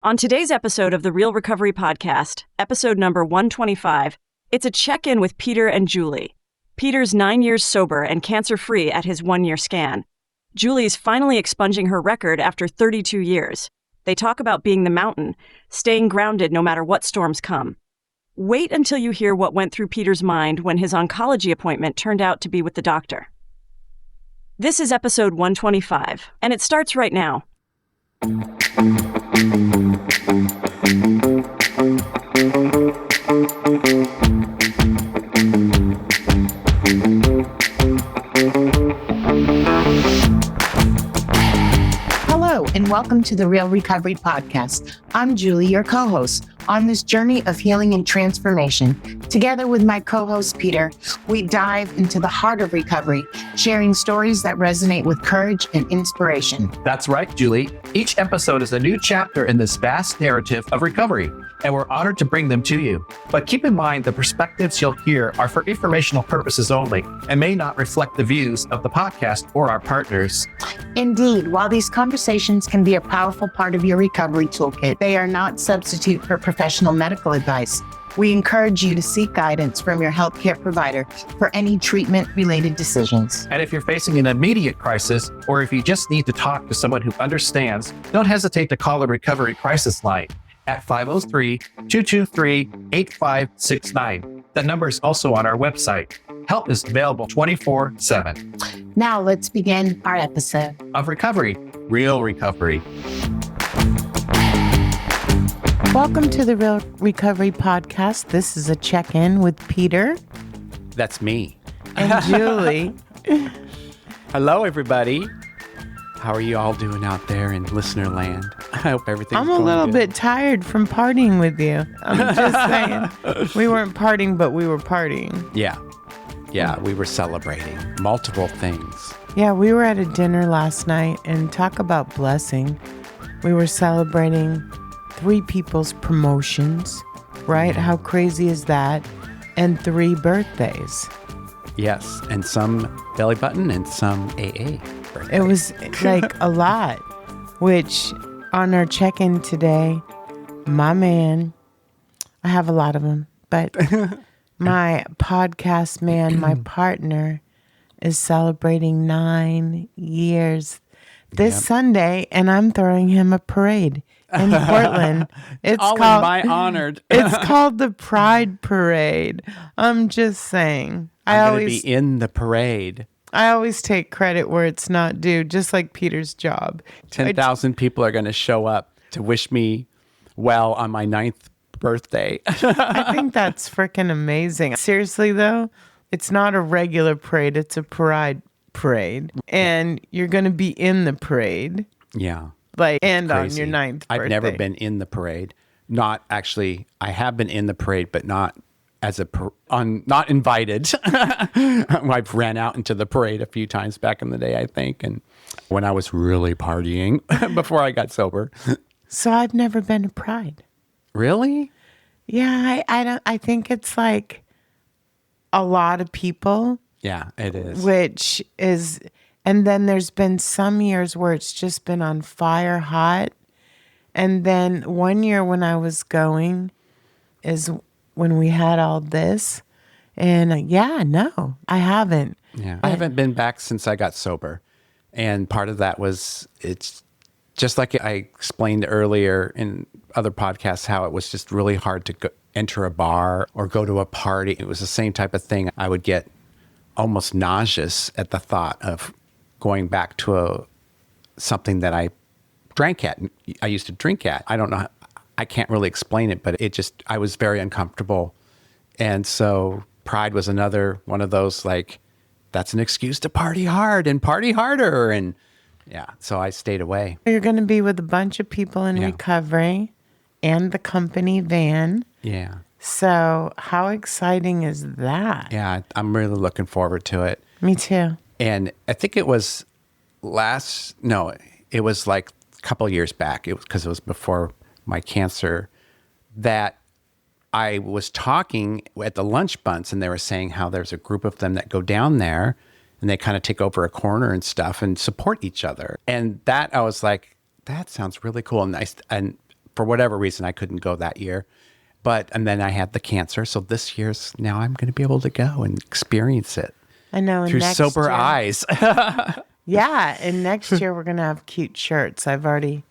On today's episode of the Real Recovery Podcast, episode number 125, it's a check-in with Peter and Julie. Peter's 9 years sober and cancer-free at his 1-year scan. Julie's finally expunging her record after 32 years. They talk about being the mountain, staying grounded no matter what storms come. Wait until you hear what went through Peter's mind when his oncology appointment turned out to be with the doctor. This is episode 125, and it starts right now. Hello, and welcome to the Real Recovery Podcast. I'm Julie, your co-host, on this journey of healing and transformation. Together with my co-host, Peter, we dive into the heart of recovery, sharing stories that resonate with courage and inspiration. That's right, Julie. Each episode is a new chapter in this vast narrative of recovery, and we're honored to bring them to you. But keep in mind, the perspectives you'll hear are for informational purposes only and may not reflect the views of the podcast or our partners. Indeed, while these conversations can be a powerful part of your recovery toolkit, they are not substitute for professional medical advice. We encourage you to seek guidance from your healthcare provider for any treatment-related decisions. And if you're facing an immediate crisis, or if you just need to talk to someone who understands, don't hesitate to call the Recovery Crisis Line at 503-223-8569. That number is also on our website. Help is available 24/7. Now let's begin our episode of recovery, real recovery. Welcome to the Real Recovery Podcast. This is a check-in with Peter. That's me. And Julie. Hello, everybody. How are you all doing out there in listener land? I hope everything's I'm a little bit tired from partying with you. I'm just saying. We weren't partying, but we were partying. Yeah, we were celebrating multiple things. Yeah, we were at a dinner last night, and talk about blessing. We were celebrating 3 people's promotions, right? How crazy is that? And 3 birthdays. Yes, and some belly button and some AA birthdays. It was like a lot, which on our check-in today, my man, I have a lot of them, but my podcast man, my partner, is celebrating 9 years this Sunday, and I'm throwing him a parade in Portland. It's all called, in my honored. It's called the Pride Parade. I'm just saying. I'm going to be in the parade. I always take credit where it's not due, just like Peter's job. 10,000 people are going to show up to wish me well on my 9th birthday. I think that's freaking amazing. Seriously, though, it's not a regular parade. It's a pride parade. And you're going to be in the parade. Yeah. And crazy. On your 9th birthday. I've never been in the parade. Not actually, I have been in the parade, but not as not invited. I've ran out into the parade a few times back in the day, I think, and when I was really partying before I got sober. So I've never been to Pride. Really? Yeah, I think it's like a lot of people. Yeah, it is. Which is, and then there's been some years where it's just been on fire hot. And then one year when I was going is when we had all this. And no, I haven't. Yeah, I haven't been back since I got sober. And part of that was, it's just like I explained earlier in other podcasts, how it was just really hard to enter a bar or go to a party. It was the same type of thing. I would get almost nauseous at the thought of going back to something that I drank at. I used to drink at. I don't know. I can't really explain it, but I was very uncomfortable. And so Pride was another one of those, like, that's an excuse to party hard and party harder. And so I stayed away. You're going to be with a bunch of people in recovery and the company van. Yeah. So how exciting is that? Yeah, I'm really looking forward to it. Me too. And I think it was it was like a couple years back. It was because it was before my cancer that I was talking at the lunch bunts, and they were saying how there's a group of them that go down there and they kind of take over a corner and stuff and support each other. And that I was like, that sounds really cool and nice. And for whatever reason, I couldn't go that year. And then I had the cancer. So this year's now I'm going to be able to go and experience it. I know. And through next sober year, eyes. Yeah. And next year we're going to have cute shirts. I've already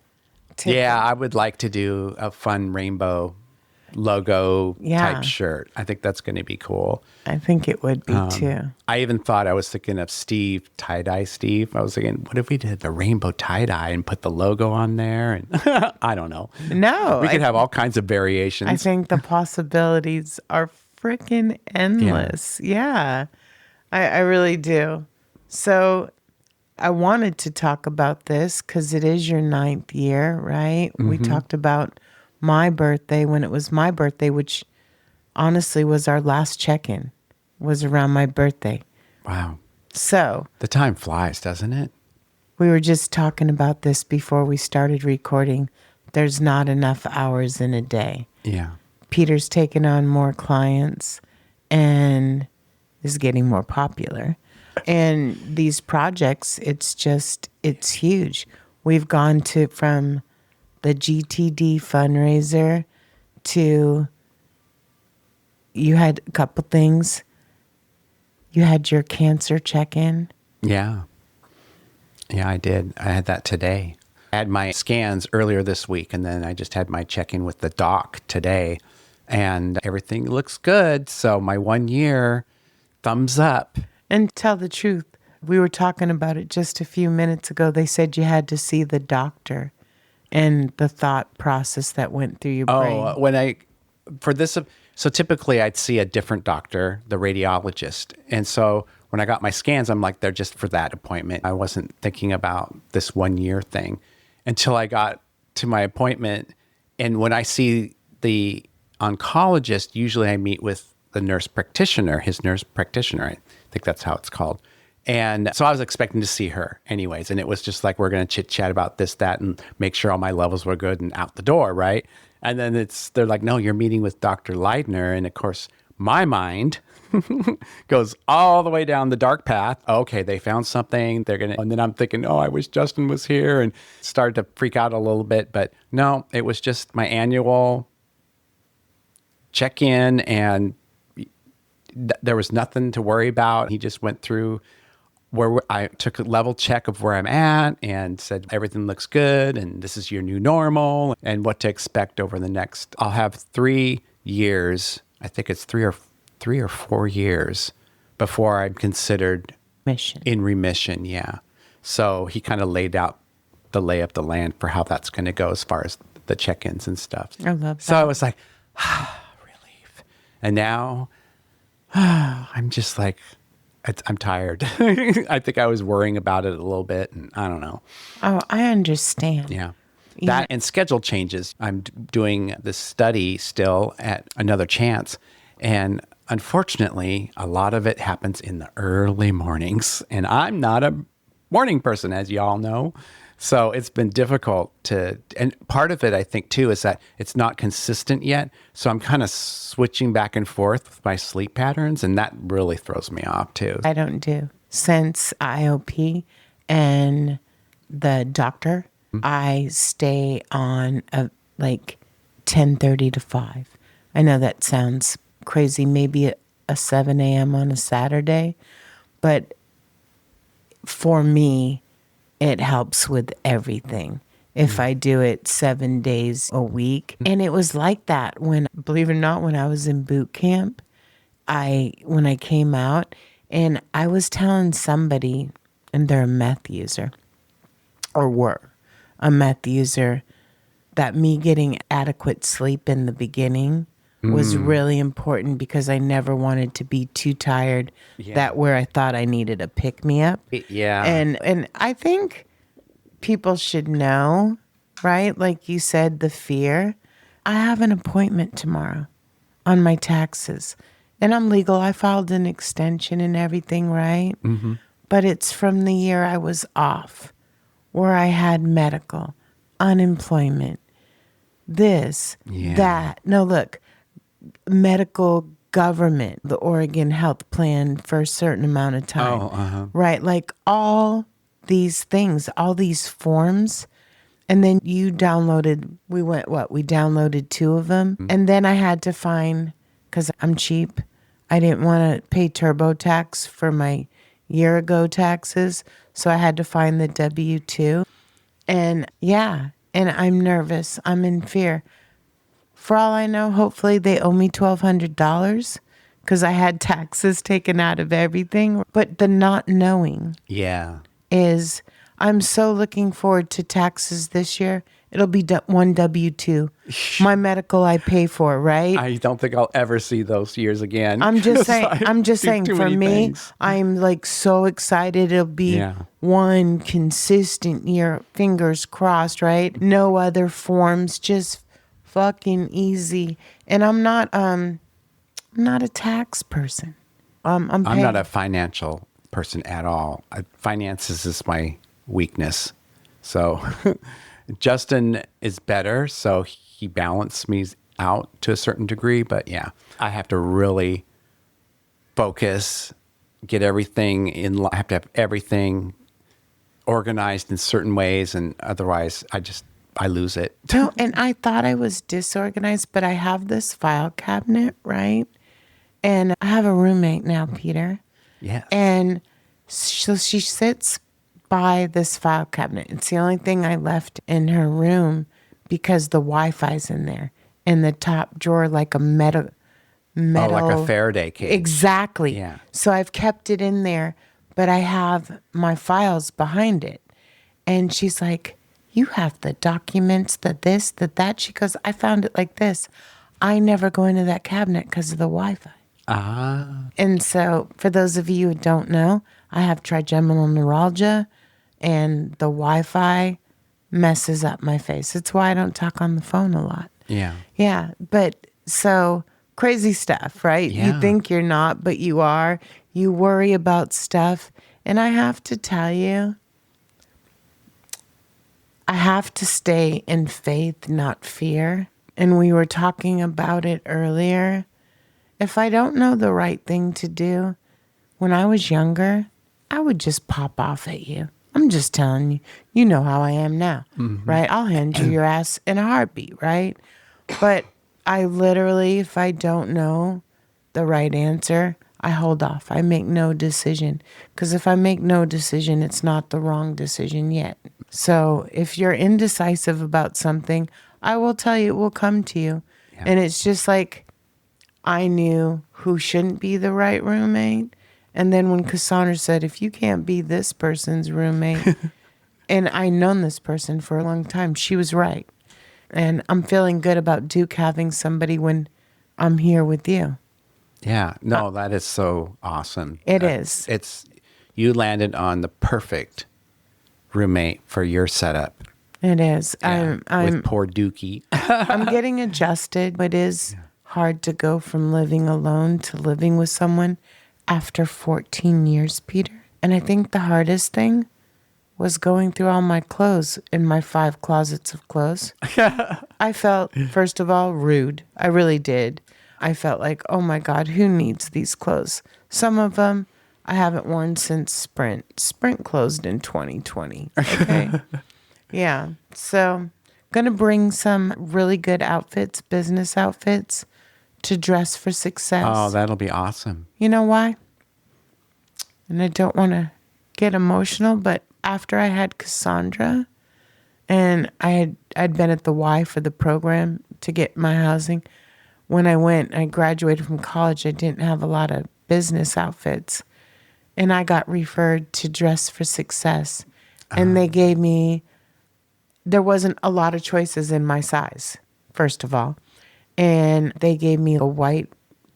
taken. Yeah, I would like to do a fun rainbow logo type shirt. I think that's going to be cool. I think it would be too. I even thought I was thinking of Steve, tie-dye Steve. I was thinking, what if we did a rainbow tie-dye and put the logo on there? And I don't know. No. We could have all kinds of variations. I think the possibilities are freaking endless. Yeah. I really do. So I wanted to talk about this because it is your 9th year, right? Mm-hmm. We talked about my birthday when it was my birthday, which honestly was our last check-in, was around my birthday. Wow. So the time flies, doesn't it? We were just talking about this before we started recording. There's not enough hours in a day. Yeah. Peter's taken on more clients and is getting more popular. And these projects, it's huge. We've gone from the GTD fundraiser to, you had a couple things. You had your cancer check-in. Yeah. Yeah, I did. I had that today. I had my scans earlier this week, and then I just had my check-in with the doc today, and everything looks good. So my 1 year, thumbs up. And tell the truth, we were talking about it just a few minutes ago. They said you had to see the doctor and the thought process that went through your brain. So typically I'd see a different doctor, the radiologist. And so when I got my scans, I'm like, they're just for that appointment. I wasn't thinking about this 1 year thing until I got to my appointment. And when I see the oncologist, usually I meet with the nurse practitioner, his nurse practitioner. I think that's how it's called. And so I was expecting to see her anyways. And it was just like, we're going to chit chat about this, that, and make sure all my levels were good and out the door, right? And then they're like, no, you're meeting with Dr. Leidner. And of course, my mind goes all the way down the dark path. Okay, they found something. And then I'm thinking, oh, I wish Justin was here, and started to freak out a little bit. But no, it was just my annual check-in, and there was nothing to worry about. He just went through where I took a level check of where I'm at and said, everything looks good, and this is your new normal, and what to expect over the next. I'll have 3 years. I think it's three or 4 years before I'm considered in remission. Yeah. So he kind of laid out the lay of the land for how that's going to go as far as the check-ins and stuff. I love that. So I was like, relief. And now I'm just like, I'm tired. I think I was worrying about it a little bit, and I don't know. Oh, I understand. Yeah. That and schedule changes. I'm doing this study still at Another Chance, and unfortunately, a lot of it happens in the early mornings, and I'm not a morning person, as you all know. So it's been difficult and part of it, I think, too, is that it's not consistent yet. So I'm kind of switching back and forth with my sleep patterns, and that really throws me off, too. I don't do. Since IOP and the doctor, I stay on like 10:30 to 5. I know that sounds crazy, maybe a 7 a.m. on a Saturday, but for me, it helps with everything if I do it 7 days a week. And it was like that when, believe it or not, when I was in boot camp, when I came out, and I was telling somebody, and they're a meth user, or were a meth user, that me getting adequate sleep in the beginning was really important because I never wanted to be too tired that where I thought I needed a pick-me-up. Yeah. And I think people should know, right? Like you said, the fear. I have an appointment tomorrow on my taxes. And I'm legal. I filed an extension and everything, right? Mm-hmm. But it's from the year I was off, where I had medical, unemployment, that. No, look, medical government, the Oregon health plan for a certain amount of time. Right? Like all these things, all these forms. And then you downloaded, we downloaded 2 of them. And then I had to find, because I'm cheap, I didn't want to pay TurboTax for my year ago taxes. So I had to find the W-2. And yeah, and I'm nervous. I'm in fear. For all I know, hopefully they owe me $1,200 because I had taxes taken out of everything. But the not knowing is, I'm so looking forward to taxes this year. It'll be one W-2. My medical I pay for, right? I don't think I'll ever see those years again. I'm just saying. I'm just do saying. too For many me, things. I'm like so excited. It'll be one consistent year. Fingers crossed, right? No other forms, just fucking easy. And I'm not a tax person. I'm not a financial person at all. Finances is my weakness. So Justin is better, so he balanced me out to a certain degree. But yeah, I have to really focus, get everything in. I have to have everything organized in certain ways, and otherwise, I lose it. No, and I thought I was disorganized, but I have this file cabinet, right? And I have a roommate now, Peter. Yes. And so she sits by this file cabinet. It's the only thing I left in her room because the Wi-Fi's in there. In the top drawer, like a metal. Oh, like a Faraday cage. Exactly. Yeah. So I've kept it in there, but I have my files behind it. And she's like, you have the documents, the this, the that. She goes, I found it like this. I never go into that cabinet because of the Wi-Fi. And so for those of you who don't know, I have trigeminal neuralgia and the Wi-Fi messes up my face. It's why I don't talk on the phone a lot. Yeah. Yeah. But so crazy stuff, right? Yeah. You think you're not, but you are. You worry about stuff. And I have to tell you, I have to stay in faith, not fear. And we were talking about it earlier. If I don't know the right thing to do, when I was younger, I would just pop off at you. I'm just telling you, you know how I am now, right? I'll hand you your ass in a heartbeat, right? But I literally, if I don't know the right answer, I hold off. I make no decision. Because if I make no decision, it's not the wrong decision yet. So if you're indecisive about something, I will tell you it will come to you. Yeah. And it's just like, I knew who shouldn't be the right roommate. And then when Cassandra said, if you can't be this person's roommate, and I've known this person for a long time, she was right. And I'm feeling good about Duke having somebody when I'm here with you. Yeah. No, that is so awesome. It is. You landed on the perfect roommate for your setup. It is. Yeah, I'm with poor Dookie. I'm getting adjusted. It is hard to go from living alone to living with someone after 14 years, Peter. And I think the hardest thing was going through all my clothes in my 5 closets of clothes. I felt, first of all, rude. I really did. I felt like, oh my God, who needs these clothes? Some of them I haven't worn since Sprint. Sprint closed in 2020. Okay. Yeah. So gonna bring some really good outfits, business outfits, to dress for success. Oh, that'll be awesome. You know why? And I don't want to get emotional, but after I had Cassandra and I'd been at the Y for the program to get my housing, when I graduated from college, I didn't have a lot of business outfits. And I got referred to Dress for Success. And they gave me, there wasn't a lot of choices in my size, first of all. And they gave me a white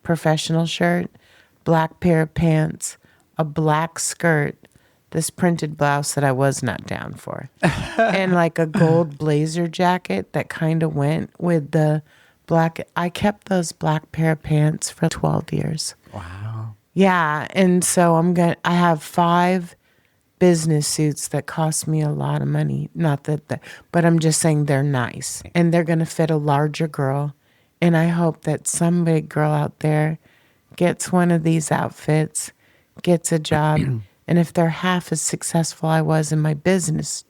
professional shirt, black pair of pants, a black skirt, this printed blouse that I was not down for, and like a gold blazer jacket that kind of went with the black. I kept those black pair of pants for 12 years. Wow. Yeah. And so I have 5 business suits that cost me a lot of money. Not that, but I'm just saying they're nice and they're going to fit a larger girl. And I hope that some big girl out there gets one of these outfits, gets a job. And if they're half as successful I was in my business,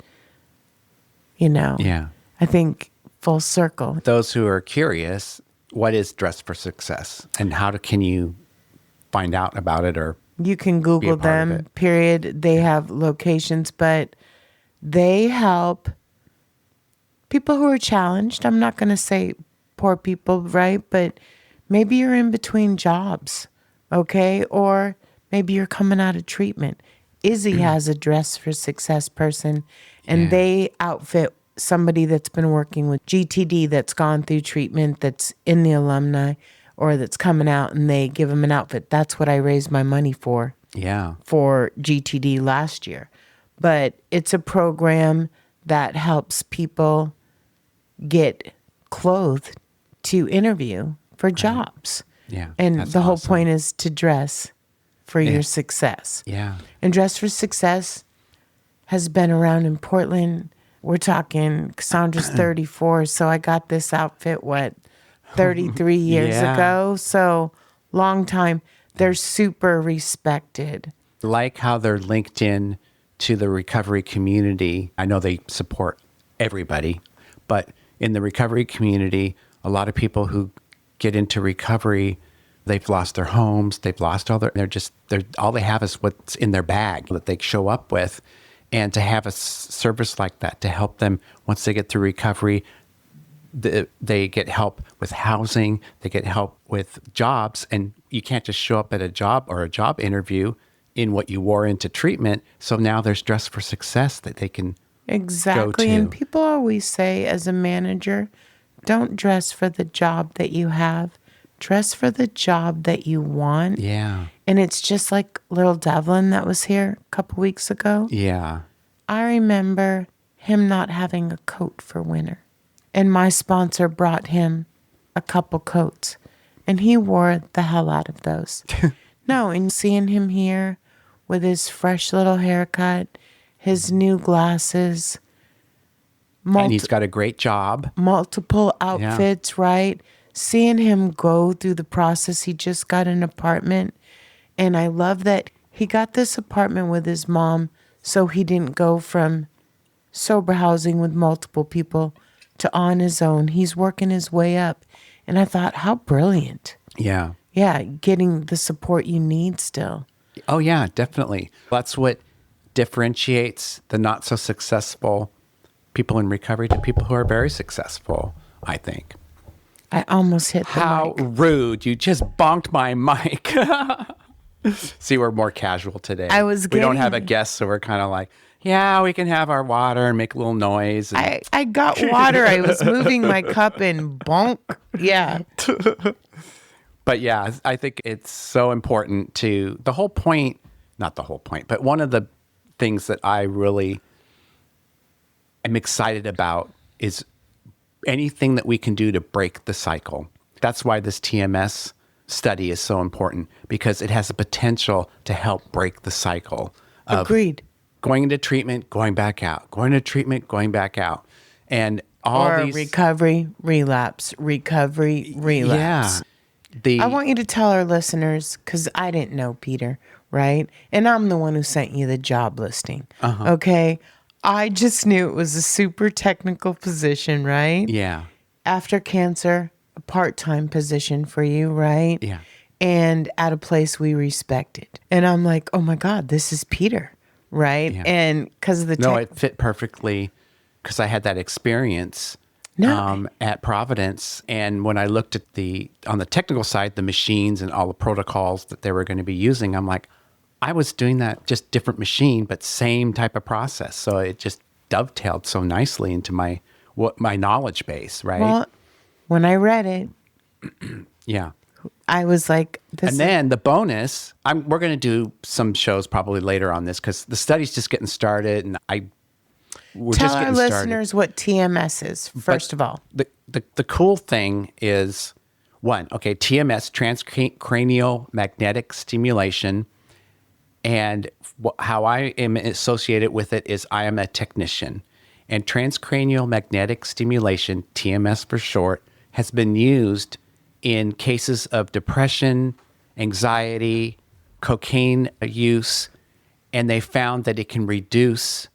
Yeah. I think full circle. Those who are curious, what is Dress for Success and can you find out about it or You can be a Google part of them, it? period. They have locations, but they help people who are challenged. I'm not going to say poor people, right? But maybe you're in between jobs, okay? Or maybe you're coming out of treatment. Izzy has a Dress for Success person, and Yeah. they outfit somebody that's been working with GTD that's gone through treatment, that's in the alumni, or that's coming out, and they give them an outfit. That's what I raised my money for Yeah. GTD last year. But it's a program that helps people get clothed to interview for jobs. Yeah. And That's the whole awesome. point is to dress for your success. Yeah. And Dress for Success has been around in Portland. We're talking Cassandra's 34, so I got this outfit, 33 years Yeah. ago? So long time. They're super respected. Like how they're linked in to the recovery community. I know they support everybody, but in the recovery community, a lot of people who get into recovery, they've lost their homes, they've lost all they have is what's in their bag that they show up with. And to have a service like that to help them once they get through recovery, they get help with housing, they get help with jobs, and you can't just show up at a job or a job interview in what you wore into treatment. So now there's Dress for Success that they can Exactly. go to. And people always say, as a manager, don't dress for the job that you have, dress for the job that you want. Yeah. And it's just like little Devlin that was here a couple weeks ago. Yeah. I remember him not having a coat for winter. And my sponsor brought him a couple coats. And he wore the hell out of those. No, and seeing him here with his fresh little haircut, his new glasses, And he's got a great job. multiple outfits, right? Seeing him go through the process, he just got an apartment. And I love that he got this apartment with his mom so he didn't go from sober housing with multiple people to on his own. He's working his way up. And I thought, how brilliant. Yeah. Yeah, getting the support you need still. Oh, yeah, definitely. That's what differentiates the not so successful people in recovery to people who are very successful, I think. I almost hit the How mic. rude. You just bonked my mic. See, we're more casual today. We don't have a guest, so we're kind of like, yeah, we can have our water and make a little noise. And I got water. I was moving my cup and bonk. Yeah. But yeah, I think it's so important to the whole point, not the whole point, but one of the things that I really am excited about is anything that we can do to break the cycle. That's why this TMS study is so important, because it has the potential to help break the cycle of Agreed. going into treatment, going back out, going into treatment, going back out. And all Or these recovery, relapse, recovery, relapse. Yeah. I want you to tell our listeners, because I didn't know Peter, right? And I'm the one who sent you the job listing. Okay. I just knew it was a super technical position, right? Yeah. After cancer, a part-time position for you, right? Yeah. And at a place we respected. And I'm like, oh my God, this is Peter, right? Yeah. And because of the No, it fit perfectly because I had that experience at Providence. And when I looked at on the technical side, the machines and all the protocols that they were going to be using, I'm like, I was doing that, just different machine, but same type of process. So it just dovetailed so nicely into my knowledge base, right? Well, when I read it, yeah. I was like, And then the bonus, we're going to do some shows probably later on this because the study's just getting started, and we're tell just our getting started. listeners what TMS is, first of all. The cool thing is, TMS, transcranial magnetic stimulation, and how I am associated with it is I am a technician. And transcranial magnetic stimulation, TMS for short, has been used in cases of depression, anxiety, cocaine use, and they found that it can reduce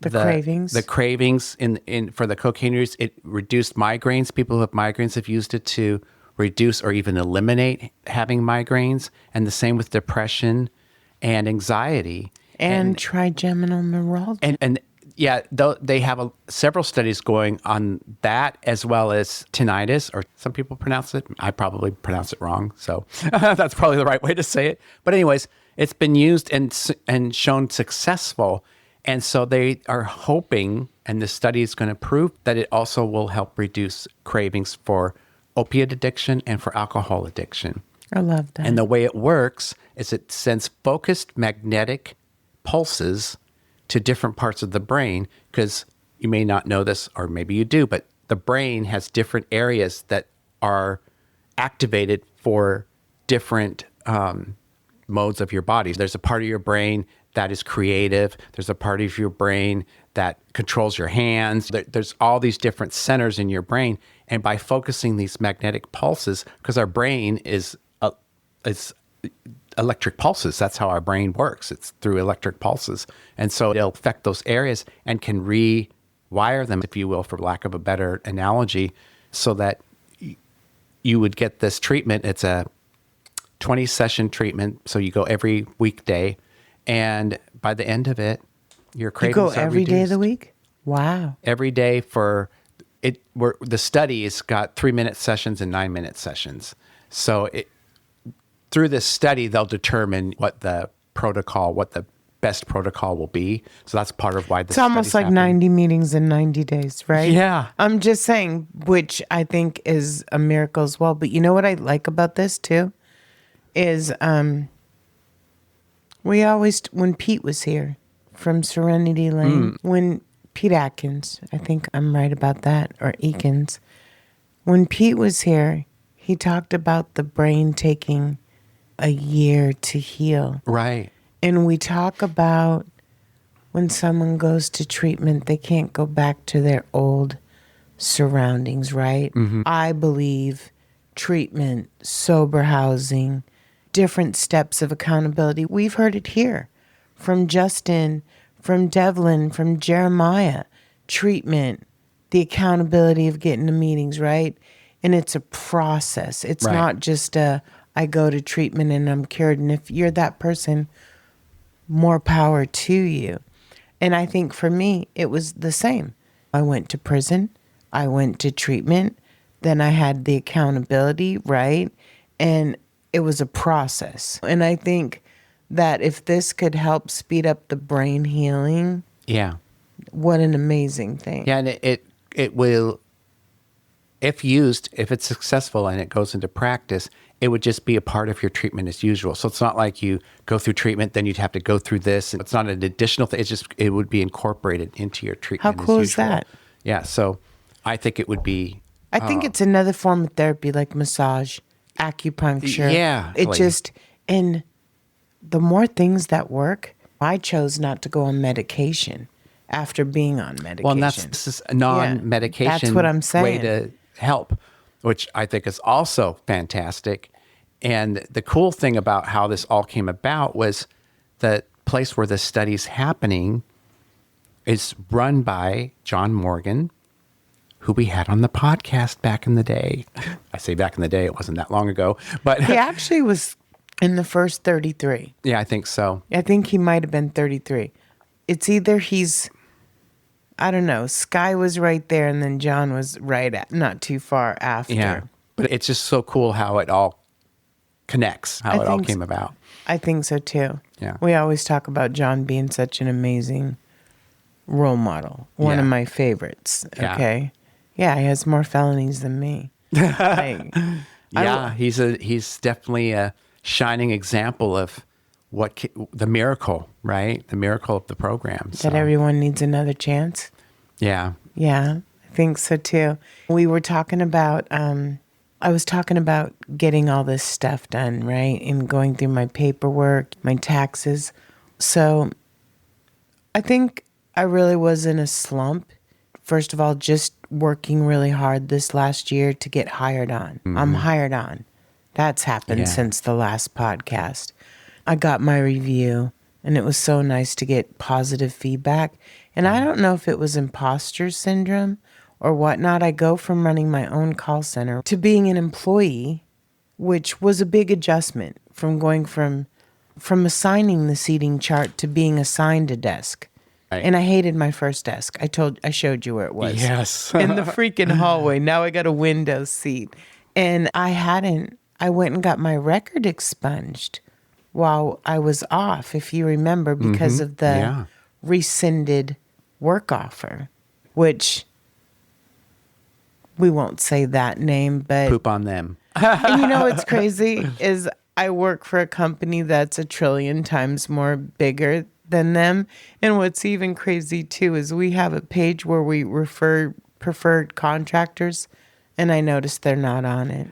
The cravings. The cravings in for the cocaine use, it reduced migraines. People who have migraines have used it to reduce or even eliminate having migraines. And the same with depression and anxiety. And trigeminal neuralgia. And yeah, they have several studies going on that, as well as tinnitus, or some people pronounce it. I probably pronounce it wrong, so that's probably the right way to say it. But anyways, it's been used and shown successful. And so they are hoping, and the study is going to prove, that it also will help reduce cravings for opiate addiction and for alcohol addiction. I love that. And the way it works is it sends focused magnetic pulses to different parts of the brain, because you may not know this, or maybe you do, but the brain has different areas that are activated for different modes of your body. There's a part of your brain that is creative. There's a part of your brain that controls your hands. There's all these different centers in your brain. And by focusing these magnetic pulses, because our brain is electric pulses. That's how our brain works. It's through electric pulses. And so it'll affect those areas and can rewire them, if you will, for lack of a better analogy, so that you would get this treatment. It's a 20-session treatment. So you go every weekday. And by the end of it, your cravings are reduced. You go every day of the week? Wow. Every day for it. The study's got 3-minute sessions and 9-minute sessions. So through this study, they'll determine what the best protocol will be. So that's part of why this. It's almost like 90 meetings in 90 days, right? Yeah. I'm just saying, which I think is a miracle as well. But you know what I like about this too? Is we always, when Pete was here from Serenity Lane, when Pete Atkins, I think I'm right about that, or Eakins, when Pete was here, he talked about the brain taking a year to heal. Right. And we talk about when someone goes to treatment, they can't go back to their old surroundings, right? Mm-hmm. I believe treatment, sober housing, different steps of accountability. We've heard it here from Justin, from Devlin, from Jeremiah. Treatment, the accountability of getting to meetings, right? And it's a process. It's right. Not just I go to treatment and I'm cured. And if you're that person, more power to you. And I think for me, it was the same. I went to prison. I went to treatment. Then I had the accountability, right? And it was a process. And I think that if this could help speed up the brain healing, yeah, what an amazing thing. Yeah, and it will, if used, if it's successful and it goes into practice, it would just be a part of your treatment as usual. So it's not like you go through treatment, then you'd have to go through this. It's not an additional thing. It would be incorporated into your treatment. How cool as usual. Is that? Yeah, so I think it would be. I think it's another form of therapy, like massage, acupuncture. Yeah. It just, and the more things that work, I chose not to go on medication after being on medication. Well, and this is a non-medication that's what I'm saying. way to help, which I think is also fantastic. And the cool thing about how this all came about was the place where the study's happening is run by John Morgan, who we had on the podcast back in the day. I say back in the day, it wasn't that long ago. But he actually was in the first 33. Yeah, I think so. I think he might have been 33. It's either I don't know, Sky was right there and then John was not too far after. Yeah, but it's just so cool how it all connects, how it all came about. I think so too. Yeah. We always talk about John being such an amazing role model. One of my favorites. Yeah. Okay. Yeah, he has more felonies than me. He's definitely a shining example of the miracle, right? The miracle of the program. That everyone needs another chance. Yeah. Yeah, I think so too. We were talking about, I was talking about getting all this stuff done, right? And going through my paperwork, my taxes. So I think I really was in a slump. First of all, just working really hard this last year to get hired on. Mm-hmm. I'm hired on. That's happened since the last podcast. I got my review, and it was so nice to get positive feedback. And I don't know if it was imposter syndrome or whatnot. I go from running my own call center to being an employee, which was a big adjustment from going from assigning the seating chart to being assigned a desk. Right. And I hated my first desk. I showed you where it was. Yes. In the freaking hallway. Now I got a window seat. And I went and got my record expunged while I was off, if you remember, because of the rescinded work offer, which we won't say that name, but Poop on them. and you know what's crazy is I work for a company that's 1 trillion times more bigger than them. And what's even crazy too is we have a page where we refer preferred contractors, and I noticed they're not on it.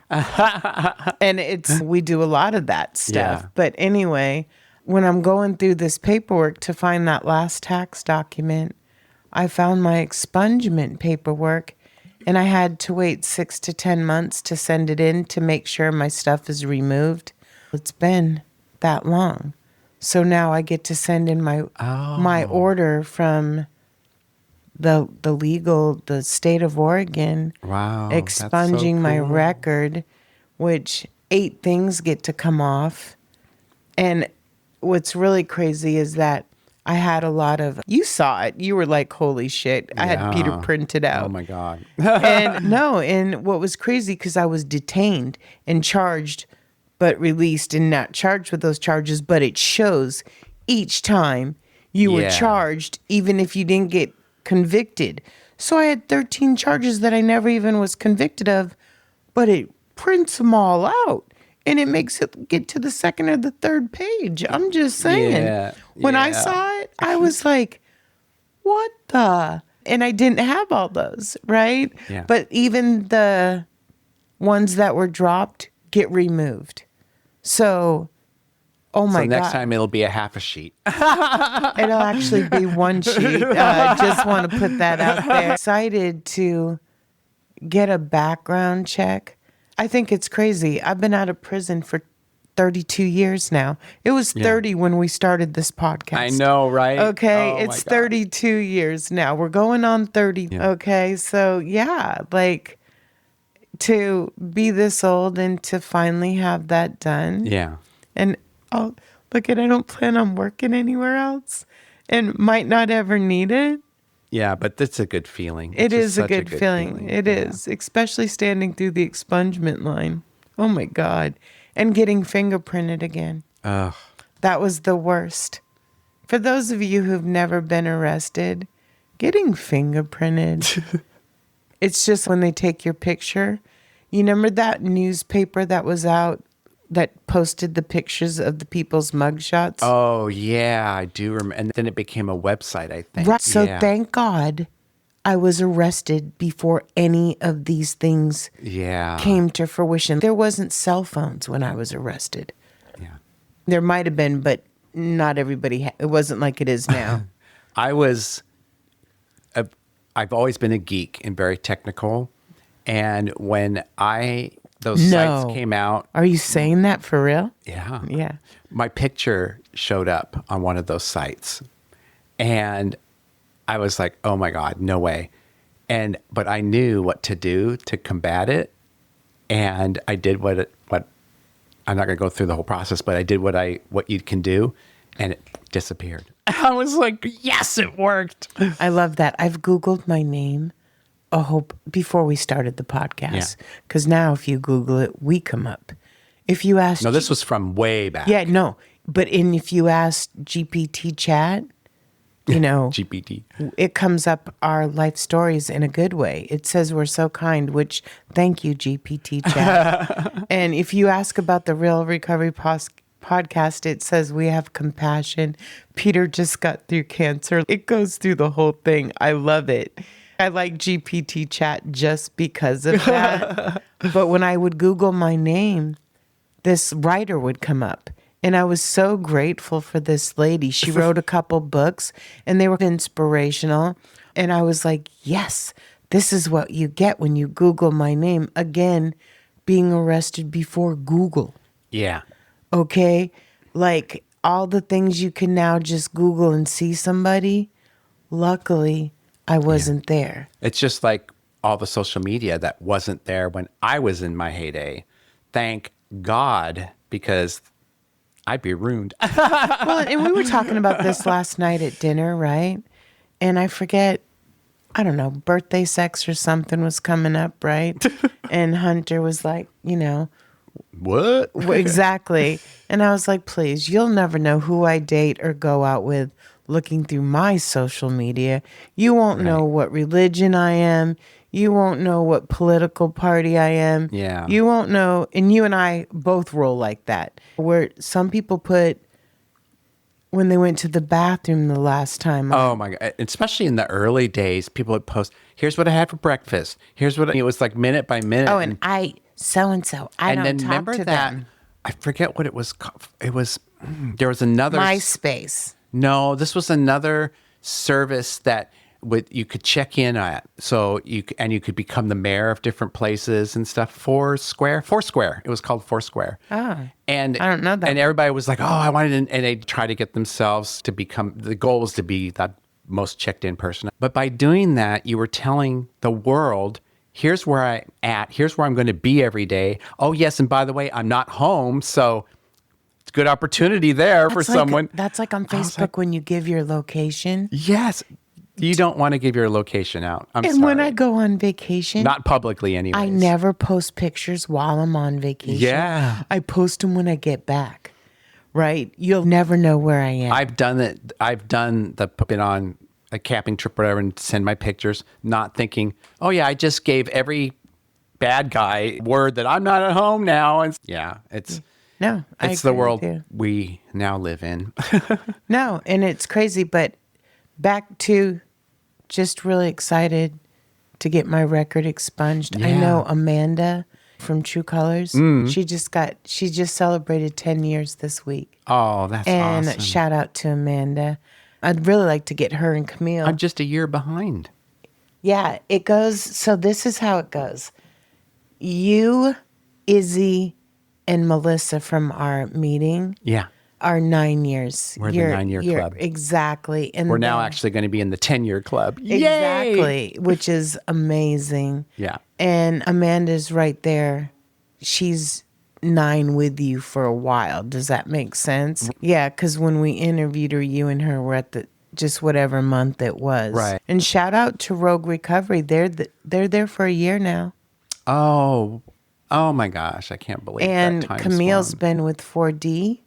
And we do a lot of that stuff. Yeah. But anyway, when I'm going through this paperwork to find that last tax document, I found my expungement paperwork, and I had to wait 6 to 10 months to send it in to make sure my stuff is removed. It's been that long. So now I get to send in my order from the state of Oregon. Wow. Expunging my cool. record, which 8 things get to come off. And what's really crazy is that I had a lot of, you saw it. You were like, holy shit. I had Peter printed out. Oh my God. And what was crazy, because I was detained and charged, but released and not charged with those charges, but it shows each time you were charged, even if you didn't get convicted. So I had 13 charges that I never even was convicted of, but it prints them all out. And it makes it get to the second or the third page. I'm just saying. When I saw it, I was like, what the? And I didn't have all those, right? Yeah. But even the ones that were dropped get removed. So, oh my God. So next time it'll be a half a sheet. It'll actually be 1 sheet. I just want to put that out there. Excited to get a background check. I think it's crazy. I've been out of prison for 32 years now. It was 30 when we started this podcast. I know, right? Okay, Oh, it's my God. 32 years now. We're going on 30. Yeah. Okay, so like to be this old and to finally have that done. Yeah. And oh, look at, I don't plan on working anywhere else and might not ever need it. Yeah, but that's a good feeling. It It's just is a such good feeling. It is, especially standing through the expungement line. Oh my God. And getting fingerprinted again. Ugh. That was the worst. For those of you who've never been arrested, getting fingerprinted, it's just when they take your picture. You remember that newspaper that was out that posted the pictures of the people's mugshots? Oh, yeah, I do remember. And then it became a website, I think. Right. So Yeah. thank God I was arrested before any of these things came to fruition. There wasn't cell phones when I was arrested. Yeah. There might have been, but not everybody. It wasn't like it is now. I've always been a geek and very technical. And when those sites came out. Are you saying that for real? Yeah. Yeah. My picture showed up on one of those sites. And I was like, oh my God, no way. But I knew what to do to combat it. And I did what I'm not going to go through the whole process, but I did what you can do, and it disappeared. I was like, yes, it worked. I love that. I've Googled my name before we started the podcast. Because now if you Google it, we come up. If you ask... No, this was from way back. Yeah, no. But if you ask GPT chat, GPT. It comes up our life stories in a good way. It says we're so kind, which thank you, GPT chat. And if you ask about the Real Recovery podcast, it says we have compassion. Peter just got through cancer. It goes through the whole thing. I love it. I like GPT chat just because of that. But when I would Google my name, this writer would come up. And I was so grateful for this lady. She wrote a couple books and they were inspirational. And I was like, yes, this is what you get when you Google my name. Again, being arrested before Google. Yeah. Okay? Like all the things you can now just Google and see somebody. luckily I wasn't there. It's just like all the social media that wasn't there when I was in my heyday. Thank God, because I'd be ruined. Well, and we were talking about this last night at dinner, right? And I forget, I don't know, birthday sex or something was coming up, right? And Hunter was like, What? exactly. And I was like, please, you'll never know who I date or go out with looking through my social media. You won't know what religion I am. You won't know what political party I am. Yeah. You won't know. And you and I both roll like that, where some people put when they went to the bathroom the last time. Oh my God. Especially in the early days, people would post, here's what I had for breakfast. Here's what it was like minute by minute. Oh, and I, so-and-so, I don't then talk remember to that, them. I forget what it was called. It was, there was another. MySpace. No, this was another service that you could check in at. So you could become the mayor of different places and stuff. Foursquare. It was called Foursquare. Oh, and I don't know that. And everybody was like, "Oh, I wanted," and they try to get themselves to become. The goal was to be that most checked in person. But by doing that, you were telling the world, "Here's where I'm at. Here's where I'm going to be every day. Oh yes, and by the way, I'm not home, so." It's a good opportunity there for someone. That's like on Facebook when you give your location. Yes. You don't want to give your location out. I'm sorry. And when I go on vacation, not publicly anyways. I never post pictures while I'm on vacation. Yeah. I post them when I get back. Right? You'll never know where I am. I've done it. Been on a camping trip or whatever and send my pictures, not thinking, oh yeah, I just gave every bad guy word that I'm not at home now. And yeah, it's the world we now live in. No, and it's crazy, but back to just really excited to get my record expunged. Yeah. I know Amanda from True Colors. She just celebrated 10 years this week. Oh, that's and awesome. Shout out to Amanda. I'd really like to get her and Camille. I'm just a year behind. Yeah, it goes. So this is how it goes. You, Izzy, and Melissa from our meeting are 9 years. We're the 9-year club. Exactly. And we're now actually going to be in the 10-year club. Exactly, Yay! which is amazing. Yeah. And Amanda's right there. She's 9 with you for a while. Does that make sense? Yeah, because when we interviewed her, you and her were at just whatever month it was. Right. And shout out to Rogue Recovery. They're there for a year now. Oh my gosh, I can't believe and that time. Camille's been with 4D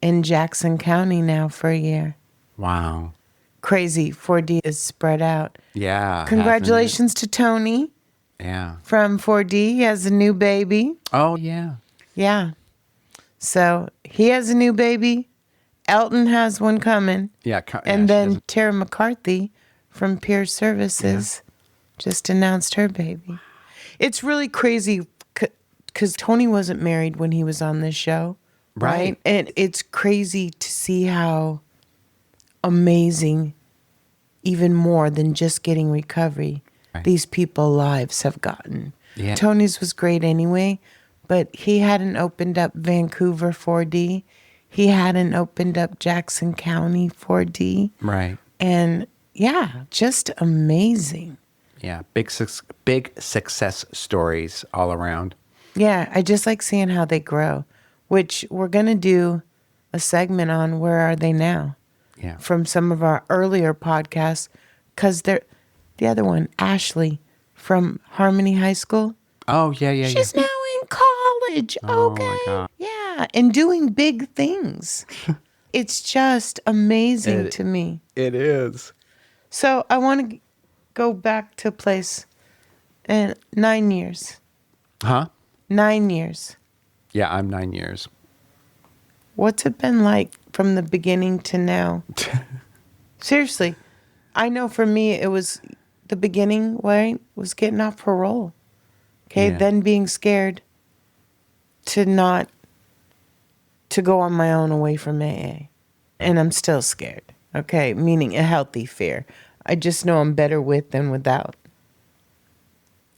in Jackson County now for a year. Wow. Crazy. 4D is spread out. Yeah. Congratulations to Tony. Yeah. From 4D. He has a new baby. Oh, yeah. Yeah. So he has a new baby. Elton has one coming. Yeah. And then Tara McCarthy from Peer Services just announced her baby. It's really crazy because Tony wasn't married when he was on this show. Right. And it's crazy to see how amazing, even more than just getting recovery, these people's lives have gotten. Yeah. Tony's was great anyway, but he hadn't opened up Vancouver 4D. He hadn't opened up Jackson County 4D. Right. And yeah, just amazing. Yeah. Big success stories all around. Yeah. I just like seeing how they grow, which we're going to do a segment on where are they now? Yeah. From some of our earlier podcasts, because the other one, Ashley from Harmony High School. Oh, yeah. She's now in college. Oh, okay. my God. Yeah. And doing big things. It's just amazing to me. It is. So I want to go back to a place in 9 years. Huh? 9 years. Yeah, I'm 9 years. What's it been like from the beginning to now? Seriously. I know for me, it was the beginning, right? Was getting off parole. Okay. Yeah. Then being scared to go on my own away from AA. And I'm still scared. Okay. Meaning a healthy fear. I just know I'm better with than without.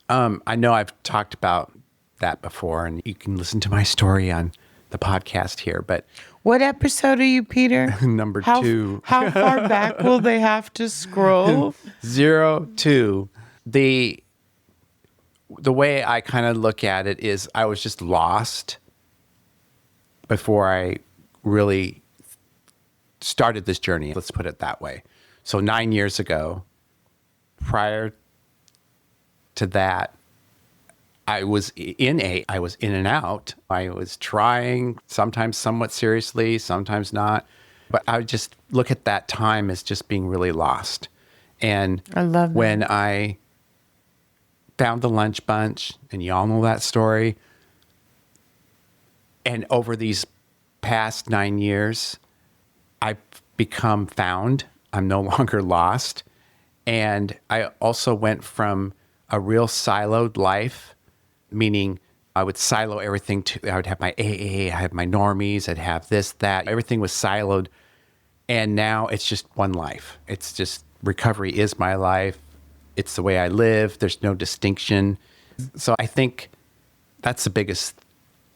I know I've talked about that before, and you can listen to my story on the podcast here, but What episode are you, Peter? number 2. How far back will they have to scroll? 02. The way I kind of look at it is I was just lost before I really started this journey. Let's put it that way. So 9 years ago, prior to that, I was in and out. I was trying, sometimes somewhat seriously, sometimes not. But I would just look at that time as just being really lost. And I love that. when I found the lunch bunch, and you all know that story, and over these past 9 years, I've become found. I'm no longer lost. And I also went from a real siloed life, meaning I would silo everything I would have my AA, I had my normies, I'd have this, that. Everything was siloed. And now it's just one life. It's just recovery is my life. It's the way I live. There's no distinction. So I think that's the biggest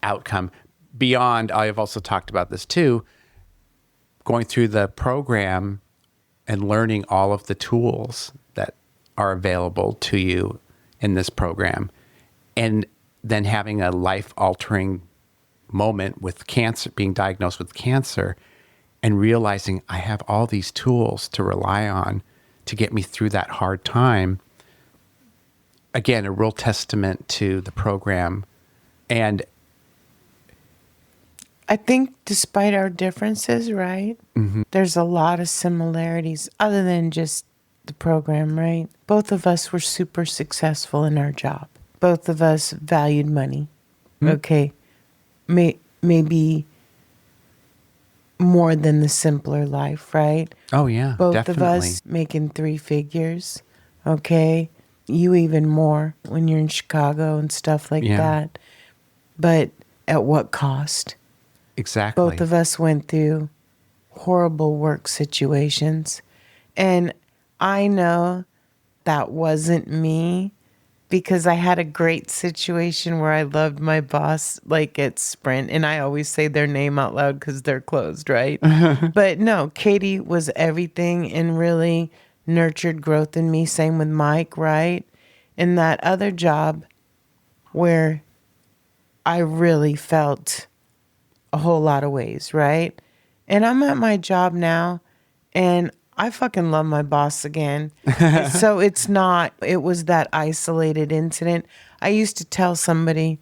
outcome. Beyond, I've also talked about this too, going through the program and learning all of the tools that are available to you in this program, and then having a life-altering moment with cancer, being diagnosed with cancer, and realizing I have all these tools to rely on to get me through that hard time. Again, a real testament to the program. And I think despite our differences, right, there's a lot of similarities other than just the program, right? Both of us were super successful in our job. Both of us valued money. Okay. Maybe more than the simpler life, right? oh yeah, Both definitely. of us making 3 figures. Okay. You even more when you're in Chicago and stuff like Yeah. that. But at what cost? Exactly. Both of us went through horrible work situations. And I know that wasn't me because I had a great situation where I loved my boss, like at Sprint. And I always say their name out loud because they're closed, right? But no, Katie was everything and really nurtured growth in me. Same with Mike, right? In that other job where I really felt a whole lot of ways, right? And I'm at my job now and I fucking love my boss again. So it was that isolated incident. I used to tell somebody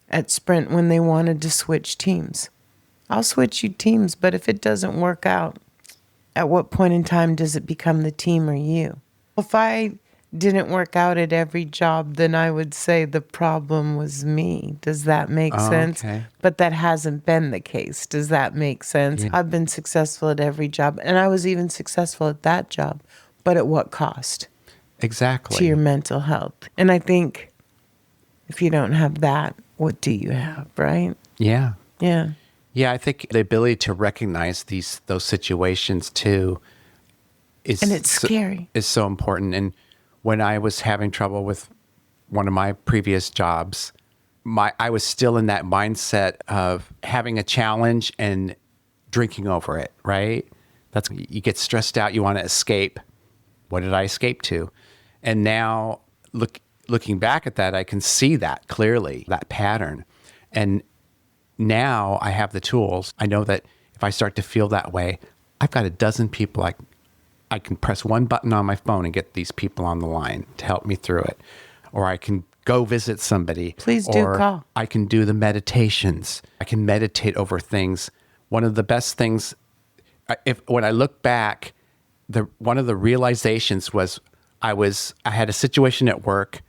at Sprint when they wanted to switch teams, I'll switch you teams, but if it doesn't work out, at what point in time does it become the team or you? If I didn't work out at every job, then I would say the problem was me. Does that make sense? Okay. But that hasn't been the case. Does that make sense? Yeah. I've been successful at every job, and I was even successful at that job, but at what cost Exactly. to your mental health? And I think if you don't have that, what do you have, right? Yeah. Yeah. Yeah, I think the ability to recognize those situations too is And it's scary. Is so important. And when I was having trouble with one of my previous jobs, I was still in that mindset of having a challenge and drinking over it, right? You get stressed out, you want to escape. What did I escape to? And now looking back at that, I can see that clearly, that pattern. And now I have the tools. I know that if I start to feel that way, I've got a dozen people I can press one button on my phone and get these people on the line to help me through it. Or I can go visit somebody. Please do or call. I can do the meditations. I can meditate over things. One of the best things, when I look back, one of the realizations was I had a situation at work,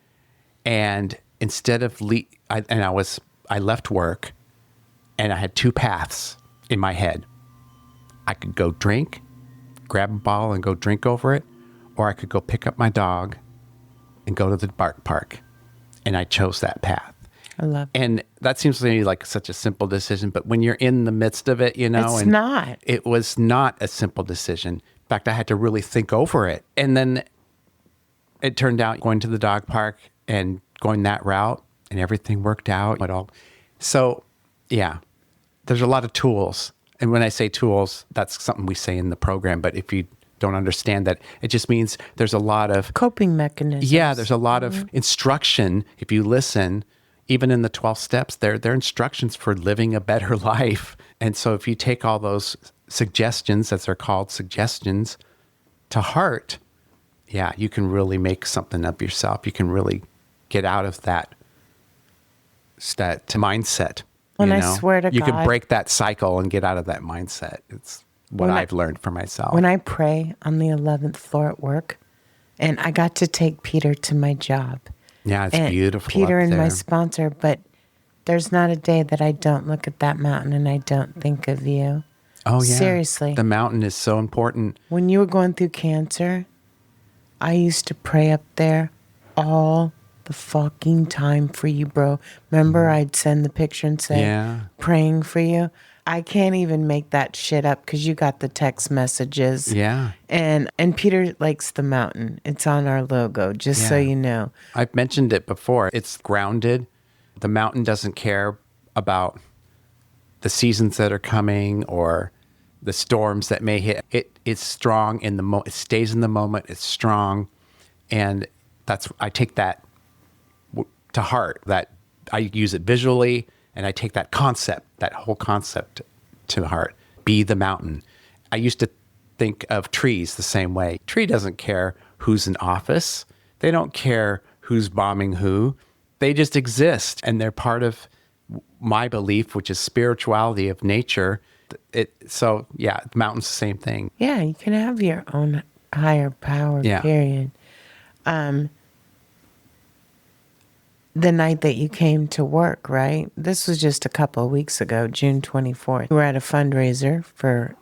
and instead of I left work, and I had 2 paths in my head. I could go drink, grab a bottle and go drink over it, or I could go pick up my dog and go to the park. And I chose that path. I love it. And that seems to me like such a simple decision, but when you're in the midst of it, It's not. It was not a simple decision. In fact, I had to really think over it. And then it turned out going to the dog park and going that route, and everything worked out. So, yeah, there's a lot of tools. And when I say tools, that's something we say in the program. But if you don't understand that, it just means there's a lot of coping mechanisms. Yeah, there's a lot of instruction. If you listen, even in the 12 steps, they're instructions for living a better life. And so if you take all those suggestions, as they're called, suggestions, to heart, yeah, you can really make something of yourself. You can really get out of that mindset. And I swear to you God, can break that cycle and get out of that mindset. It's what I've learned for myself. When I pray on the 11th floor at work, and I got to take Peter to my job. Yeah, it's beautiful. Peter up and there. my sponsor, but there's not a day that I don't look at that mountain and I don't think of you. Oh, yeah. Seriously. The mountain is so important. When you were going through cancer, I used to pray up there all the fucking time for you, bro. Remember, I'd send the picture and say, praying for you. I can't even make that shit up because you got the text messages. Yeah. And Peter likes the mountain. It's on our logo, just so you know. I've mentioned it before. It's grounded. The mountain doesn't care about the seasons that are coming or the storms that may hit. It's strong in the moment. It stays in the moment. It's strong. And I take that to heart, that I use it visually, and I take that concept, that whole concept to heart. Be the mountain. I used to think of trees the same way. Tree doesn't care who's in office. They don't care who's bombing who. They just exist, and they're part of my belief, which is spirituality of nature. So, the mountain's the same thing. Yeah, you can have your own higher power, period. The night that you came to work, right? This was just a couple of weeks ago, June 24th. We were at a fundraiser for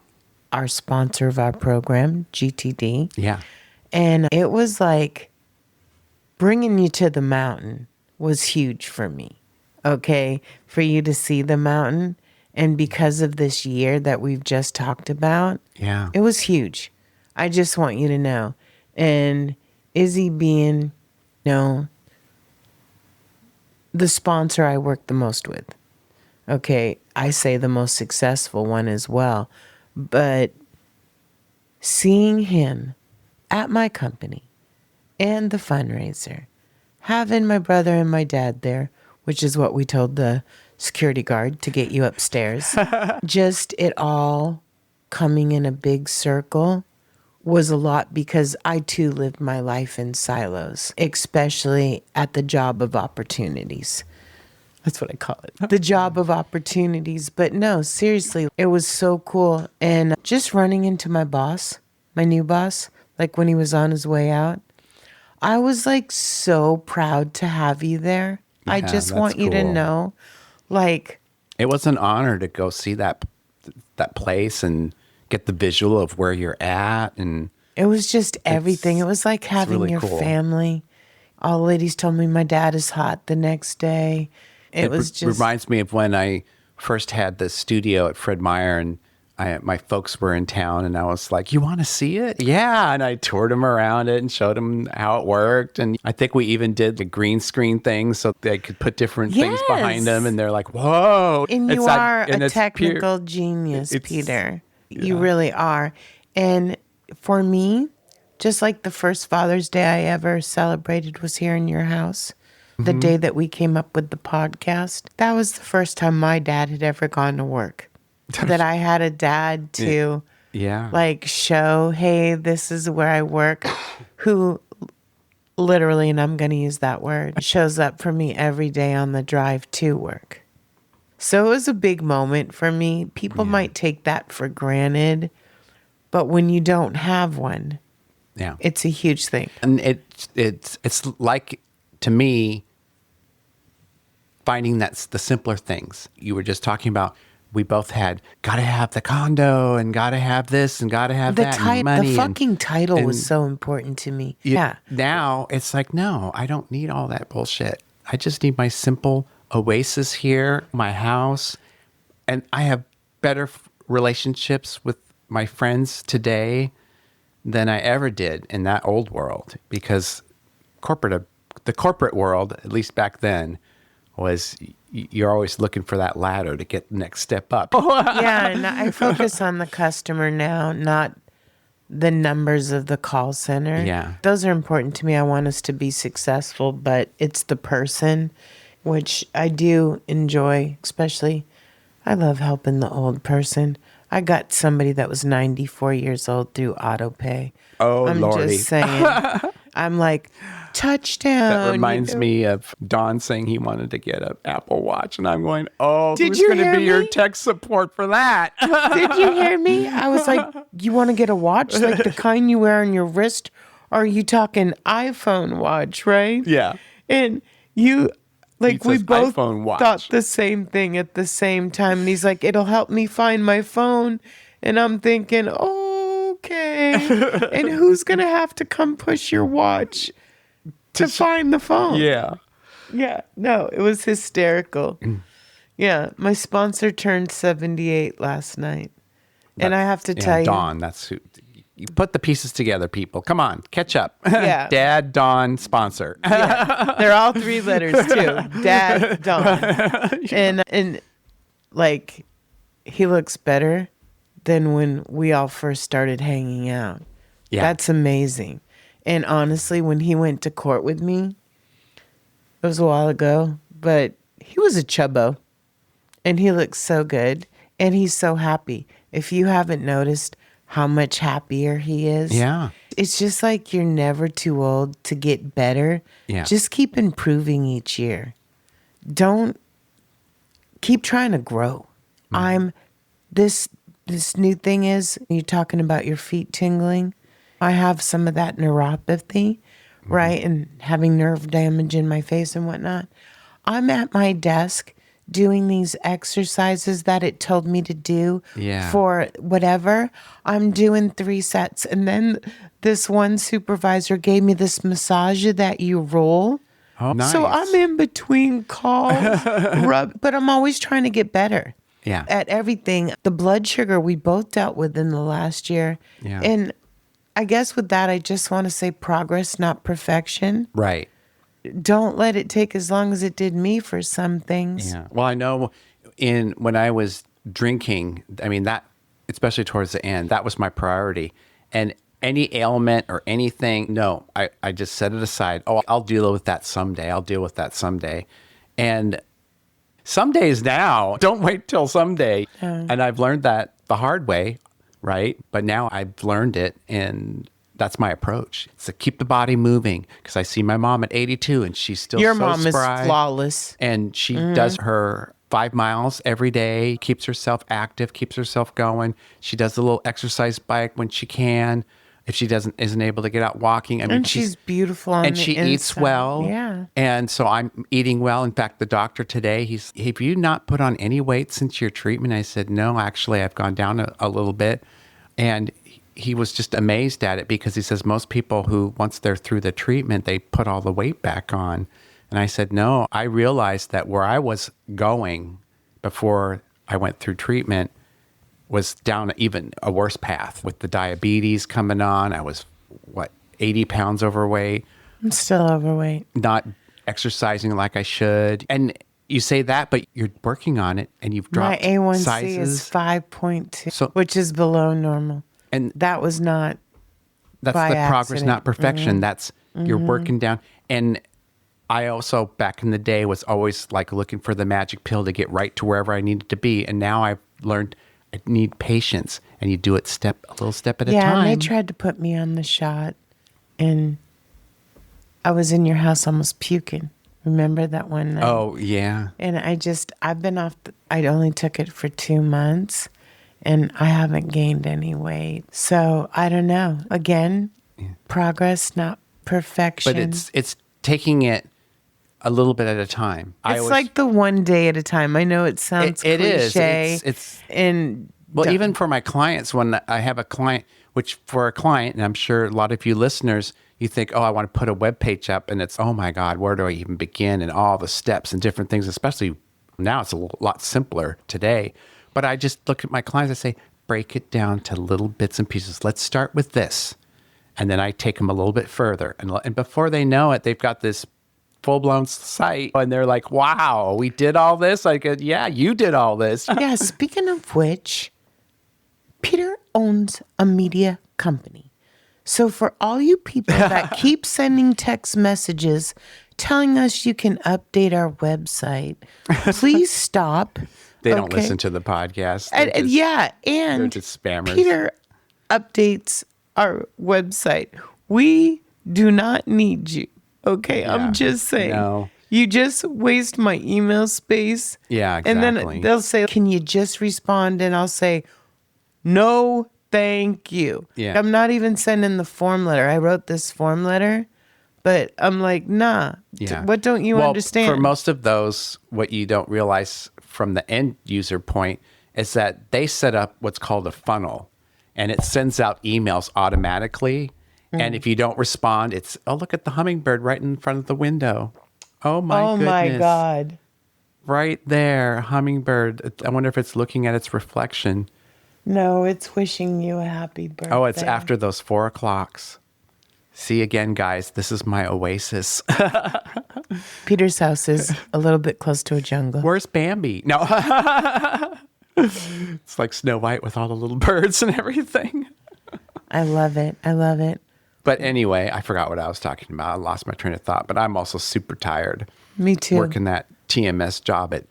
our sponsor of our program, GTD. Yeah. And it was like bringing you to the mountain was huge for me, okay? For you to see the mountain. And because of this year that we've just talked about, it was huge. I just want you to know. And Izzy being, the sponsor I work the most with. Okay, I say the most successful one as well. But seeing him at my company and the fundraiser, having my brother and my dad there, which is what we told the security guard to get you upstairs, just it all coming in a big circle was a lot because I too lived my life in silos, especially at the job of opportunities. That's what I call it. The job of opportunities. But no, seriously, it was so cool. And just running into my boss, my new boss, like when he was on his way out, I was like so proud to have you there. I just want you to know, like, it was an honor to go see that place and get the visual of where you're at, and it was just everything. It was like having really your cool family. All the ladies told me my dad is hot the next day. It was just reminds me of when I first had the studio at Fred Meyer, and my folks were in town, and I was like, "You want to see it?" Yeah, and I toured them around it and showed them how it worked, and I think we even did the green screen thing so they could put different things behind them, and they're like, "Whoa!" And you are a technical genius, Peter. You really are. And for me, just like the first Father's Day I ever celebrated was here in your house, the day that we came up with the podcast, that was the first time my dad had ever gone to work. That I had a dad to like show, hey, this is where I work, who literally, and I'm going to use that word, shows up for me every day on the drive to work. So it was a big moment for me. People might take that for granted, but when you don't have one, it's a huge thing. And it's like, to me, finding that's the simpler things. You were just talking about, we both had, got to have the condo and got to have this and got to have that and money. The fucking title was so important to me. Now it's like, no, I don't need all that bullshit. I just need my simple oasis here, my house. And I have better relationships with my friends today than I ever did in that old world, because the corporate world, at least back then, was you're always looking for that ladder to get the next step up. Yeah, and I focus on the customer now, not the numbers of the call center. Yeah. Those are important to me. I want us to be successful, but it's the person, which I do enjoy, especially I love helping the old person. I got somebody that was 94 years old through auto pay. Oh, I'm Lordy. just saying. I'm like, touchdown. That reminds me of Don saying he wanted to get an Apple Watch. And I'm going, Did who's you going to hear be your me? tech support for that? Did you hear me? I was like, you want to get a watch like the kind you wear on your wrist? Or are you talking iPhone watch, right? Yeah. And you, like, He we says both iPhone watch. thought the same thing at the same time. And he's like, it'll help me find my phone. And I'm thinking, okay. And who's going to have to come push your watch to find the phone? Yeah. Yeah. No, it was hysterical. Yeah. My sponsor turned 78 last night. And I have to tell you. Don, that's who. You put the pieces together, people. Come on, catch up. Yeah. Dad, Don, sponsor. Yeah, they're all 3 letters too. Dad, Don. And like, he looks better than when we all first started hanging out. Yeah. That's amazing. And honestly, when he went to court with me, it was a while ago, but he was a chubbo. And he looks so good. And he's so happy. If you haven't noticed how much happier he is. Yeah. It's just like you're never too old to get better. Yeah. Just keep improving each year. Don't keep trying to grow. This new thing is, you're talking about your feet tingling. I have some of that neuropathy, right? And having nerve damage in my face and whatnot. I'm at my desk doing these exercises that it told me to do for whatever. I'm doing 3 sets. And then this one supervisor gave me this massager that you roll. Oh, nice. So I'm in between calls, but I'm always trying to get better at everything. The blood sugar we both dealt with in the last year. Yeah. And I guess with that, I just want to say progress, not perfection. Right. Don't let it take as long as it did me for some things. Yeah. Well, I know when I was drinking, I mean, that, especially towards the end, that was my priority. And any ailment or anything, no, I just set it aside. Oh, I'll deal with that someday. And some days now, don't wait till someday. And I've learned that the hard way, right? But now I've learned it, and that's my approach. It's to keep the body moving, because I see my mom at 82 and she's still Your so mom spry. is flawless. And she does her 5 miles every day, keeps herself active, keeps herself going. She does a little exercise bike when she can. If she isn't able to get out walking, I mean, And she's beautiful on and the she inside. eats well. Yeah. And so I'm eating well. In fact, the doctor today, have you not put on any weight since your treatment? I said, no, actually, I've gone down a little bit. And he was just amazed at it, because he says most people who, once they're through the treatment, they put all the weight back on. And I said, no, I realized that where I was going before I went through treatment was down even a worse path. With the diabetes coming on, I was, 80 pounds overweight. I'm still overweight. Not exercising like I should. And you say that, but you're working on it, and you've My dropped A1C sizes. is 5.2, So- which is below normal. And That was not that's by the progress, accident. not perfection. That's you're working down. And I also, back in the day, was always like looking for the magic pill to get right to wherever I needed to be. And now I've learned I need patience, and you do it a little step at a time. Yeah, and they tried to put me on the shot, and I was in your house almost puking. Remember that one night? Oh, yeah. And I've been off, I only took it for 2 months, and I haven't gained any weight. So I don't know. Again, progress, not perfection. But it's taking it a little bit at a time. It's like the one day at a time. I know it sounds It is. cliche. It's and well, even for my clients, when I have a client, which for a client, and I'm sure a lot of you listeners, you think, oh, I want to put a web page up, and it's, oh my God, where do I even begin? And all the steps and different things, especially now it's a lot simpler today. But I just look at my clients, I say, break it down to little bits and pieces. Let's start with this. And then I take them a little bit further. And before they know it, they've got this full-blown site. And they're like, wow, we did all this? I go, yeah, you did all this. Yeah, speaking of which, Peter owns a media company. So for all you people that keep sending text messages telling us you can update our website, please stop. They don't listen to the podcast. And they're just spammers. Peter updates our website. We do not need you. Okay, Yeah, I'm just saying. no. You just waste my email space. Yeah, exactly. And then they'll say, can you just respond? And I'll say, no, thank you. Yeah. I'm not even sending the form letter. I wrote this form letter, but I'm like, nah. Yeah. What don't you understand? For most of those, what you don't realize from the end user point is that they set up what's called a funnel, and it sends out emails automatically. And if you don't respond, it's, oh, look at the hummingbird right in front of the window. Oh, my goodness. my God. Right there, hummingbird. I wonder if it's looking at its reflection. No, it's wishing you a happy birthday. Oh, it's after those 4 o'clocks. See again, guys, this is my oasis. Peter's house is a little bit close to a jungle. Where's Bambi? No. It's like Snow White with all the little birds and everything. I love it. I love it. But anyway, I forgot what I was talking about. I lost my train of thought, but I'm also super tired. Me too. Working that TMS job at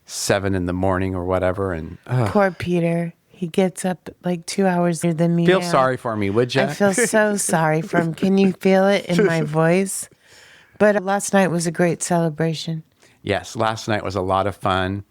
7 in the morning or whatever. And Poor Peter. He gets up like 2 hours later than me. feel now. sorry for me, would you? I feel so sorry for him. Can you feel it in my voice? But last night was a great celebration. Yes, last night was a lot of fun.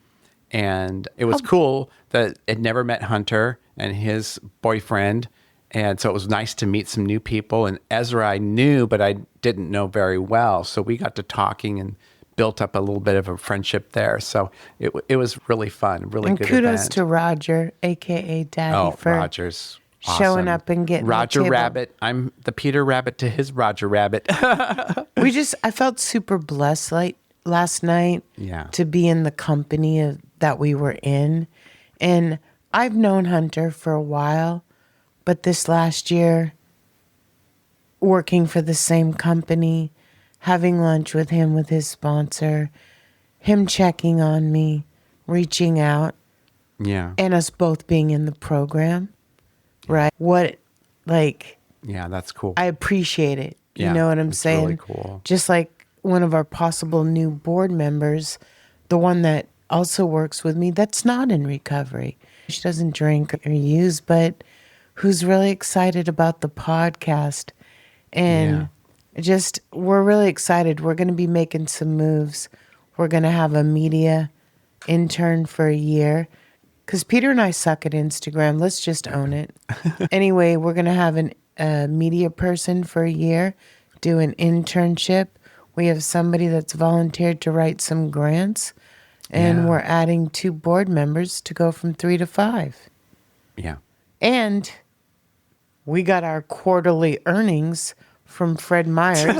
And it was cool that I'd never met Hunter and his boyfriend. And so it was nice to meet some new people. And Ezra I knew, but I didn't know very well. So we got to talking and built up a little bit of a friendship there. So it was really fun, really And good kudos event. to Roger, a.k.a. Daddy, for Roger's showing awesome. up and getting Roger the table. Rabbit. I'm the Peter Rabbit to his Roger Rabbit. I felt super blessed last night Yeah. to be in the company that we were in. And I've known Hunter for a while, but this last year, working for the same company, having lunch with him, with his sponsor, him checking on me, reaching out, Yeah. and us both being in the program, right? Yeah, that's cool. I appreciate it. You Yeah, know what I'm it's saying? really cool. Just like one of our possible new board members, the one that also works with me that's not in recovery. She doesn't drink or use, but who's really excited about the podcast. And we're really excited. We're going to be making some moves. We're going to have a media intern for a year. Because Peter and I suck at Instagram. Let's just own it. Anyway, we're going to have a media person for a year, do an internship. We have somebody that's volunteered to write some grants. And we're adding 2 board members to go from 3 to 5. Yeah. And we got our quarterly earnings from Fred Meyer's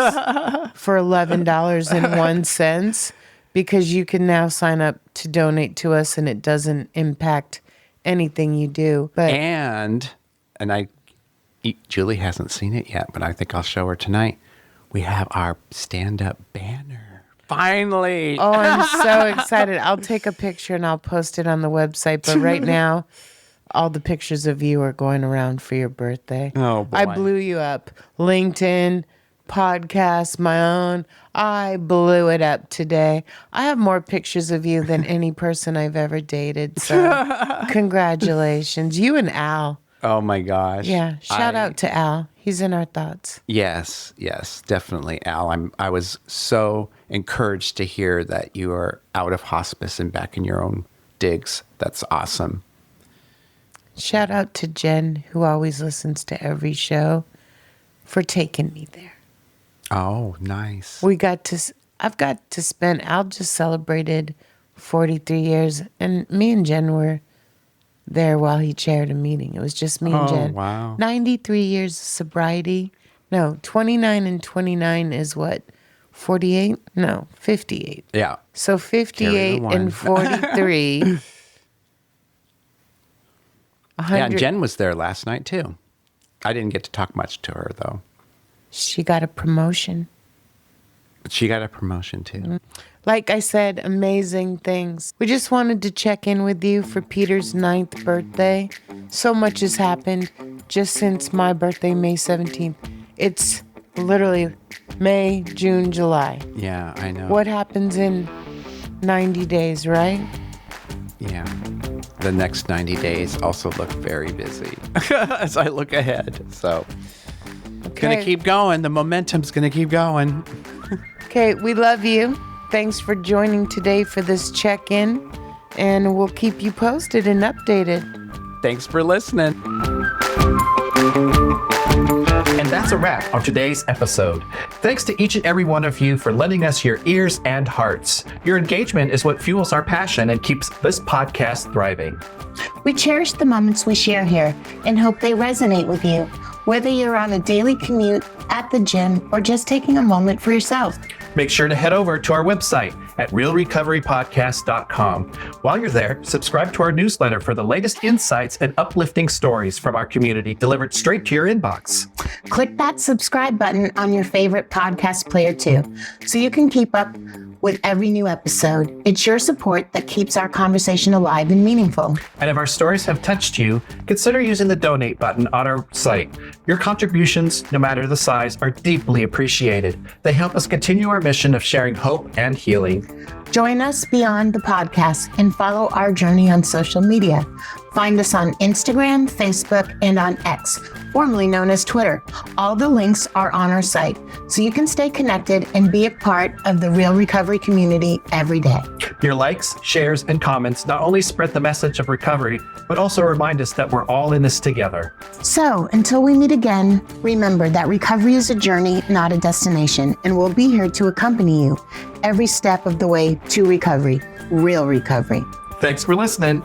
for $11.01 because you can now sign up to donate to us and it doesn't impact anything you do. But And Julie hasn't seen it yet, but I think I'll show her tonight. We have our stand-up banner. Finally. oh, I'm so excited. I'll take a picture and I'll post it on the website. But right now, all the pictures of you are going around for your birthday. Oh, boy. I blew you up. LinkedIn, podcast, my own. I blew it up today. I have more pictures of you than any person I've ever dated. So congratulations. You and Al. Oh my gosh. Yeah. Shout out to Al. He's in our thoughts. Yes, definitely, Al. I was so encouraged to hear that you are out of hospice and back in your own digs. That's awesome. Shout out to Jen, who always listens to every show, for taking me there. Oh, nice. I've got to spend, Al just celebrated 43 years, and me and Jen were there while he chaired a meeting. It was just me and Jen. Wow. 93 years of sobriety. No, 29 and 29 is what? 48? No, 58. Yeah. So 58 one. and 43. Yeah, and Jen was there last night too. I didn't get to talk much to her though. She got a promotion. She got a promotion too. Like I said, amazing things. We just wanted to check in with you for Peter's 9th birthday. So much has happened just since my birthday, May 17th. It's literally May, June, July. Yeah, I know. What happens in 90 days, right? Yeah. The next 90 days also look very busy as I look ahead. So, gonna keep going. The momentum's gonna keep going. Okay, we love you. Thanks for joining today for this check-in, and we'll keep you posted and updated. Thanks for listening. And that's a wrap on today's episode. Thanks to each and every one of you for lending us your ears and hearts. Your engagement is what fuels our passion and keeps this podcast thriving. We cherish the moments we share here and hope they resonate with you, whether you're on a daily commute, at the gym, or just taking a moment for yourself. Make sure to head over to our website at realrecoverypodcast.com. While you're there, subscribe to our newsletter for the latest insights and uplifting stories from our community delivered straight to your inbox. Click that subscribe button on your favorite podcast player too, so you can keep up with every new episode. It's your support that keeps our conversation alive and meaningful. And if our stories have touched you, consider using the donate button on our site. Your contributions, no matter the size, are deeply appreciated. They help us continue our mission of sharing hope and healing. Join us beyond the podcast and follow our journey on social media. Find us on Instagram, Facebook, and on X, formerly known as Twitter. All the links are on our site, so you can stay connected and be a part of the Real Recovery community every day. Your likes, shares, and comments not only spread the message of recovery, but also remind us that we're all in this together. So, until we meet again, remember that recovery is a journey, not a destination, and we'll be here to accompany you every step of the way to recovery, real recovery. Thanks for listening.